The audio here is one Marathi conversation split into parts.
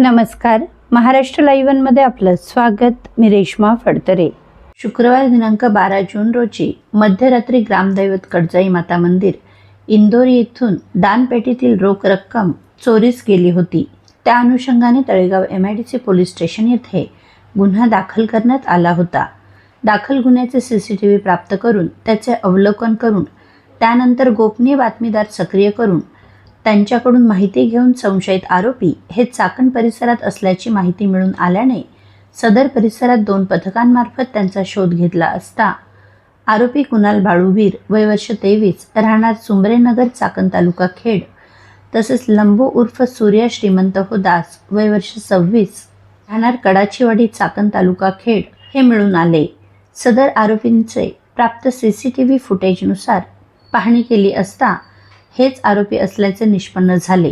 नमस्कार, महाराष्ट्र लाईव्ह मध्ये आपलं स्वागत. मी रेश्मा फडतरे. शुक्रवार दिनांक 12 जून रोजी मध्यरात्री ग्रामदैवत कडजाई माता मंदिर इंदोर येथून दानपेटीतील रोख रक्कम चोरीस गेली होती. त्या अनुषंगाने तळेगाव MIDC पोलीस स्टेशन येथे गुन्हा दाखल करण्यात आला होता. दाखल गुन्ह्याचे CCTV प्राप्त करून त्याचे अवलोकन करून त्यानंतर गोपनीय बातमीदार सक्रिय करून त्यांच्याकडून माहिती घेऊन संशयित आरोपी हे चाकण परिसरात असल्याची माहिती मिळून आल्याने सदर परिसरात 2 पथकांमार्फत त्यांचा शोध घेतला असता आरोपी कुणाल बाळूवीर वय वर्ष 23 राहणार सुंबरेनगर चाकण तालुका खेड तसेच लंबू उर्फ सूर्या श्रीमंत हो दास वय वर्ष 26 राहणार कडाचीवाडी चाकण तालुका खेड हे मिळून आले. सदर आरोपींचे प्राप्त CCTV फुटेजनुसार पाहणी केली असता हेच आरोपी असल्याचे निष्पन्न झाले.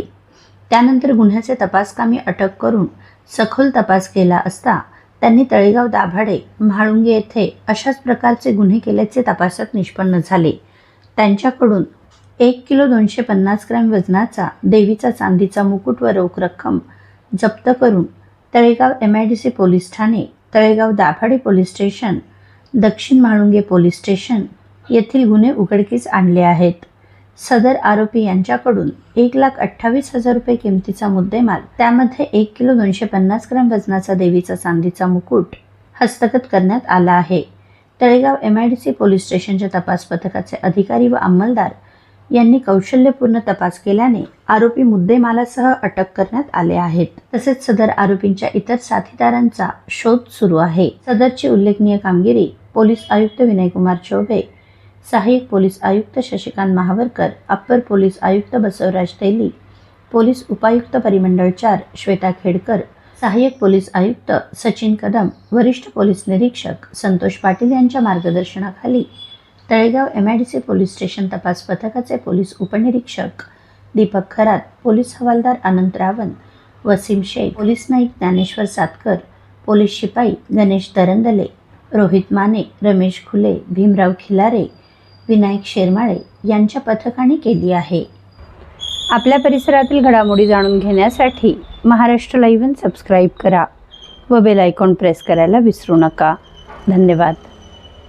त्यानंतर गुन्ह्याचे तपासकामी अटक करून सखोल तपास केला असता त्यांनी तळेगाव दाभाडे म्हाळुंगे येथे अशाच प्रकारचे गुन्हे केल्याचे तपासात निष्पन्न झाले. त्यांच्याकडून 1 किलो 250 ग्रॅम वजनाचा देवीचा चांदीचा मुकुट व रोख रक्कम जप्त करून Talegaon MIDC police Thane, Talegaon Dabhade police station, दक्षिण म्हाळुंगे पोलीस स्टेशन येथील गुन्हे उघडकीस आणले आहेत. सदर आरोपी यांच्याकडून 1,28,000 रुपये किमतीचा मुद्देमाल त्यामध्ये 1 किलो 250 ग्रॅम वजनाचा देवीचा चांदीचा मुकुट हस्तगत करण्यात आला आहे. तळेगाव MIDC पोलीस स्टेशनच्या तपास पथकाचे अधिकारी व अंमलदार यांनी कौशल्यपूर्ण तपास केल्याने आरोपी मुद्देमालासह अटक करण्यात आले आहेत. तसेच सदर आरोपींच्या इतर साथीदारांचा शोध सुरू आहे. सदरची उल्लेखनीय कामगिरी पोलीस आयुक्त विनयकुमार चौबे, सहाय्यक पोलीस आयुक्त शशिकांत महावरकर, अप्पर पोलीस आयुक्त बसवराज तेली, पोलीस उपायुक्त परिमंडळ 4 श्वेता खेडकर, सहाय्यक पोलीस आयुक्त सचिन कदम, वरिष्ठ पोलीस निरीक्षक संतोष पाटील यांच्या मार्गदर्शनाखाली तळेगाव MIDC पोलीस स्टेशन तपास पथकाचे पोलीस उपनिरीक्षक दीपक खरात, पोलीस हवालदार अनंत रावण, वसीम शेख, पोलीस नाईक ज्ञानेश्वर सातकर, पोलीस शिपाई गणेश दरंदले, रोहित माने, रमेश खुले, भीमराव खिलारे, विनायक शेरमाळे यांच्या पथकाने केली आहे. आपल्या परिसरातील घडामोडी जाणून घेण्यासाठी महाराष्ट्र लाईव्ह सबस्क्राईब करा व बेल आयकॉन प्रेस करायला विसरू नका. धन्यवाद.